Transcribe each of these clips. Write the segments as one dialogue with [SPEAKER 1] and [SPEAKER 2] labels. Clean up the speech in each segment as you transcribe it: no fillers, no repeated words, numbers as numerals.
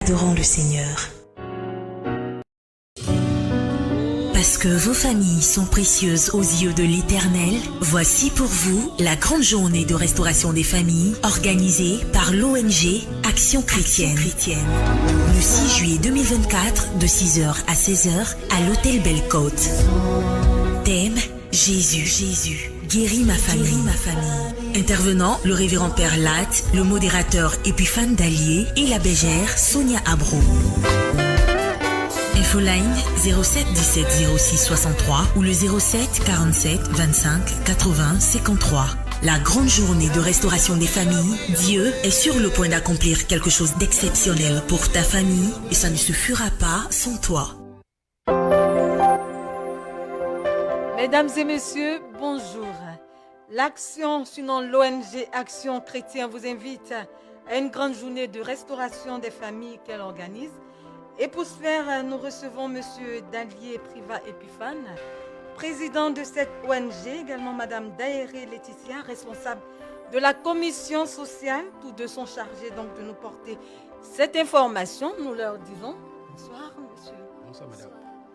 [SPEAKER 1] Adorons le Seigneur. Parce que vos familles sont précieuses aux yeux de l'Éternel, voici pour vous la grande journée de restauration des familles organisée par l'ONG Action Chrétienne. Le 6 juillet 2024, de 6h à 16h à l'hôtel Belle-Côte. Thème: Jésus, guéris ma famille. Intervenant, le révérend Père Latte, le modérateur Épiphane Dallier et la bégère Sonia Abro. Infoline 07 17 06 63 ou le 07 47 25 80 53. La grande journée de restauration des familles, Dieu est sur le point d'accomplir quelque chose d'exceptionnel pour ta famille et ça ne se fera pas sans toi.
[SPEAKER 2] Mesdames et messieurs, bonjour. L'Action, sinon l'ONG Action Chrétienne, vous invite à une grande journée de restauration des familles qu'elle organise. Et pour ce faire, nous recevons M. Dallier Priva Épiphane, président de cette ONG, également Mme Daéré Laetitia, responsable de la commission sociale. Tous deux sont chargés donc de nous porter cette information. Nous leur disons bonsoir, monsieur.
[SPEAKER 3] Bonsoir, madame.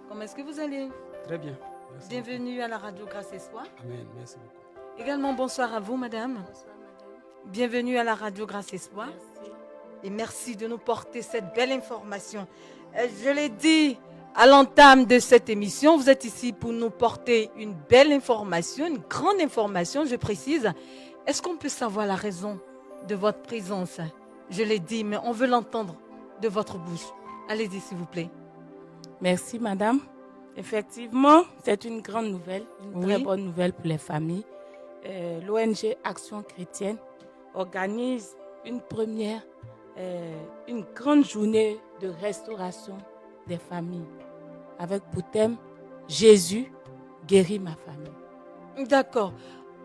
[SPEAKER 2] Comment est-ce que vous allez?
[SPEAKER 3] Très bien. Merci.
[SPEAKER 2] Bienvenue à la radio Grâce et Espoir.
[SPEAKER 3] Amen. Merci beaucoup.
[SPEAKER 2] Également, bonsoir à vous, madame.
[SPEAKER 4] Bonsoir, madame.
[SPEAKER 2] Bienvenue à la radio Grâce et Espoir.
[SPEAKER 4] Merci.
[SPEAKER 2] Et merci de nous porter cette belle information. Je l'ai dit à l'entame de cette émission, vous êtes ici pour nous porter une belle information, une grande information, je précise. Est-ce qu'on peut savoir la raison de votre présence? Je l'ai dit, mais on veut l'entendre de votre bouche. Allez-y, s'il vous plaît.
[SPEAKER 4] Merci, madame. Effectivement, c'est une grande nouvelle, une très
[SPEAKER 2] Oui.
[SPEAKER 4] bonne nouvelle pour les familles. L'ONG Action Chrétienne organise une grande journée de restauration des familles avec pour thème « Jésus guérit ma famille ».
[SPEAKER 2] D'accord.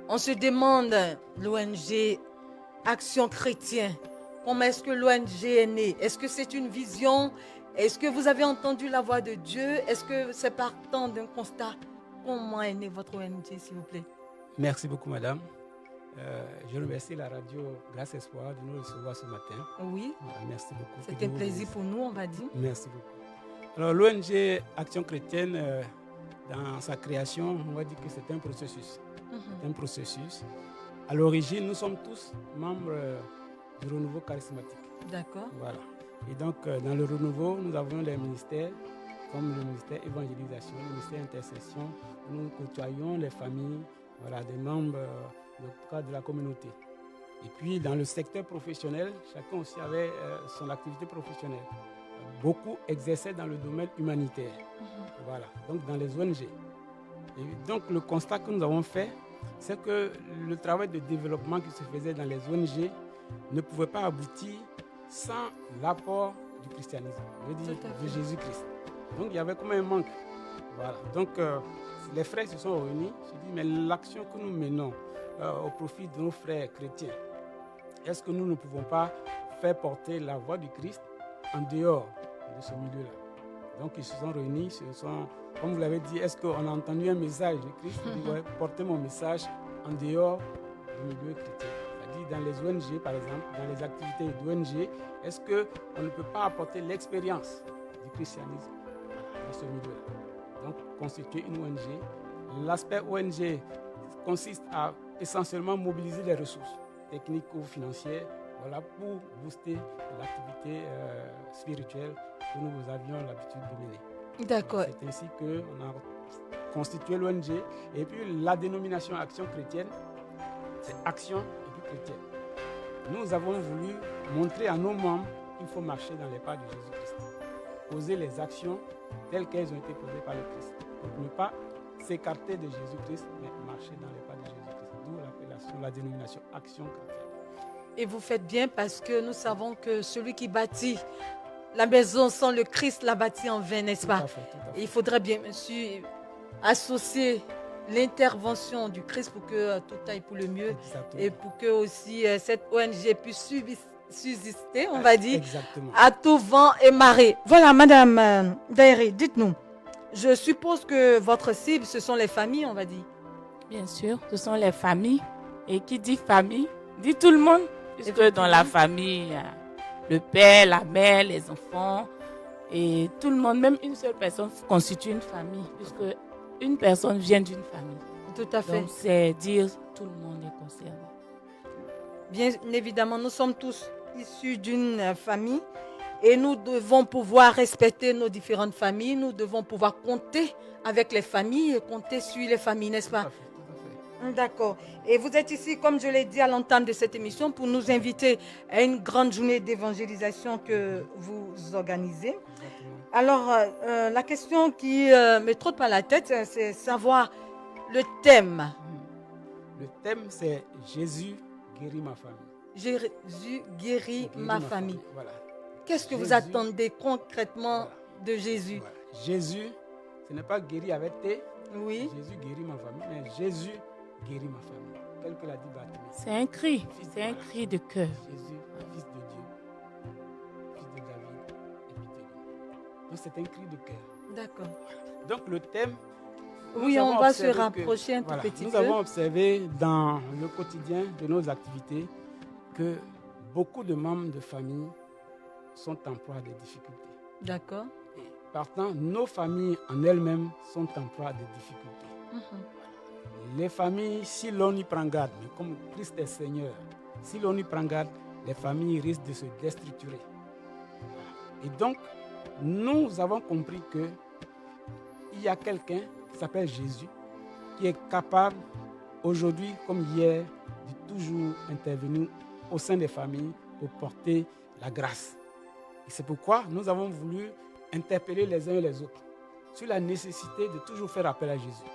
[SPEAKER 2] On se demande, l'ONG Action Chrétienne, comment est-ce que l'ONG est née? Est-ce que c'est une vision? Est-ce que vous avez entendu la voix de Dieu? Est-ce que c'est partant d'un constat? Comment est née votre ONG, s'il vous plaît?
[SPEAKER 3] Merci beaucoup, madame. Je remercie la radio Grâce Espoir de nous recevoir ce matin.
[SPEAKER 2] Oui,
[SPEAKER 3] Merci beaucoup.
[SPEAKER 2] c'est un plaisir pour nous, on va dire.
[SPEAKER 3] Merci beaucoup. Alors, l'ONG Action Chrétienne, dans sa création, on va dire que c'est un processus. C'est un processus. À l'origine, nous sommes tous membres du renouveau charismatique.
[SPEAKER 2] D'accord.
[SPEAKER 3] Voilà. Et donc, dans le renouveau, nous avons des ministères, comme le ministère évangélisation, le ministère intercession. Nous côtoyons les familles, voilà, des membres de la communauté. Et puis, dans le secteur professionnel, chacun aussi avait son activité professionnelle. Beaucoup exerçaient dans le domaine humanitaire. Voilà, donc dans les ONG. Et donc, le constat que nous avons fait, c'est que le travail de développement qui se faisait dans les ONG ne pouvait pas aboutir sans l'apport du christianisme, je veux dire de Jésus-Christ. Donc, il y avait comme un manque. Voilà. Donc, les frères se sont réunis. Je dis, mais l'action que nous menons au profit de nos frères chrétiens, est-ce que nous ne pouvons pas faire porter la voix du Christ en dehors de ce milieu-là? Donc, ils se sont réunis, comme vous l'avez dit, est-ce qu'on a entendu un message de Christ? Ils disent, ouais, portez mon message en dehors du milieu chrétien. C'est-à-dire dans les ONG, par exemple, dans les activités d'ONG, est-ce qu'on ne peut pas apporter l'expérience du christianisme dans ce milieu-là? Donc, constituer une ONG. L'aspect ONG consiste à essentiellement mobiliser les ressources techniques ou financières, voilà, pour booster l'activité spirituelle que nous avions l'habitude de mener.
[SPEAKER 2] D'accord.
[SPEAKER 3] C'est ainsi qu'on a constitué l'ONG. Et puis la dénomination Action Chrétienne, c'est Action et puis Chrétienne. Nous avons voulu montrer à nos membres qu'il faut marcher dans les pas de Jésus-Christ. Poser les actions telles qu'elles ont été posées par le Christ. Donc ne pas s'écarter de Jésus-Christ, mais marcher dans les pas de Jésus-Christ. D'où l'appellation, la dénomination Action Chrétienne.
[SPEAKER 2] Et vous faites bien parce que nous savons que celui qui bâtit la maison sans le Christ l'a bâtie en vain, n'est-ce pas?
[SPEAKER 3] Tout à fait.
[SPEAKER 2] Et il faudrait bien, monsieur, associer l'intervention du Christ pour que tout aille pour le mieux.
[SPEAKER 3] Exactement.
[SPEAKER 2] Et pour que aussi cette ONG puisse subsister, on va dire,
[SPEAKER 3] Exactement.
[SPEAKER 2] à tout vent et marée. Voilà, madame Daéré, dites-nous. Je suppose que votre cible, ce sont les familles, on va dire.
[SPEAKER 4] Bien sûr, ce sont les familles. Et qui dit famille, dit tout le monde. Puisque dans la famille, Le père, la mère, les enfants et tout le monde, même une seule personne constitue une famille, puisque une personne vient d'une famille.
[SPEAKER 2] Tout à fait.
[SPEAKER 4] Donc c'est dire tout le monde est concerné.
[SPEAKER 2] Bien évidemment, nous sommes tous issus d'une famille et nous devons pouvoir respecter nos différentes familles. Nous devons pouvoir compter avec les familles et compter sur les familles, n'est-ce pas?
[SPEAKER 3] Tout à fait.
[SPEAKER 2] D'accord. Et vous êtes ici, comme je l'ai dit à l'entame de cette émission, pour nous inviter à une grande journée d'évangélisation que vous organisez.
[SPEAKER 3] Exactement.
[SPEAKER 2] Alors, la question qui me trotte par la tête, c'est savoir le thème.
[SPEAKER 3] Le thème, c'est Jésus guérit ma famille.
[SPEAKER 2] Jésus guérit ma famille.
[SPEAKER 3] Voilà.
[SPEAKER 2] Qu'est-ce que vous
[SPEAKER 3] Jésus-
[SPEAKER 2] attendez concrètement
[SPEAKER 3] Voilà.
[SPEAKER 2] de Jésus?
[SPEAKER 3] Voilà. Jésus, ce n'est pas guéri avec T.
[SPEAKER 2] Oui.
[SPEAKER 3] Jésus guérit ma famille, mais Jésus guérit ma famille. Tel que l'a dit Barthélemy.
[SPEAKER 4] C'est un cri, c'est un cri de cœur.
[SPEAKER 3] Jésus, fils de Dieu, fils de David, et pitié de nous. Donc c'est un cri de cœur.
[SPEAKER 2] D'accord.
[SPEAKER 3] Donc le thème.
[SPEAKER 2] Oui,
[SPEAKER 3] nous
[SPEAKER 2] on
[SPEAKER 3] avons
[SPEAKER 2] va se
[SPEAKER 3] observé que-
[SPEAKER 2] rapprocher un tout
[SPEAKER 3] voilà,
[SPEAKER 2] petit
[SPEAKER 3] nous
[SPEAKER 2] peu.
[SPEAKER 3] avons observé dans le quotidien de nos activités que beaucoup de membres de famille sont en proie à des difficultés.
[SPEAKER 2] D'accord.
[SPEAKER 3] Et partant, nos familles en elles-mêmes sont en proie à des difficultés.
[SPEAKER 2] Mhm.
[SPEAKER 3] Les familles, si l'on y prend garde, mais comme Christ est Seigneur, si l'on y prend garde, les familles risquent de se déstructurer. Et donc, nous avons compris que il y a quelqu'un qui s'appelle Jésus, qui est capable, aujourd'hui comme hier, de toujours intervenir au sein des familles pour porter la grâce. Et c'est pourquoi nous avons voulu interpeller les uns et les autres sur la nécessité de toujours faire appel à Jésus.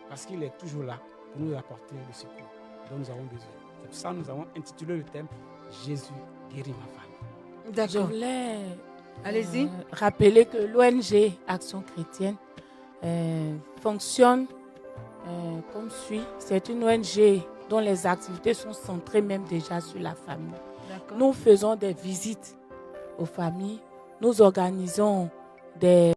[SPEAKER 3] Parce qu'il est toujours là pour nous apporter le secours dont nous avons besoin. C'est pour ça que nous avons intitulé le thème Jésus guérit ma famille.
[SPEAKER 4] Je
[SPEAKER 2] D'accord.
[SPEAKER 4] voulais
[SPEAKER 2] Allez-y.
[SPEAKER 4] rappeler que l'ONG Action chrétienne fonctionne comme suit. C'est une ONG dont les activités sont centrées même déjà sur la famille.
[SPEAKER 2] D'accord.
[SPEAKER 4] Nous faisons des visites aux familles. Nous organisons des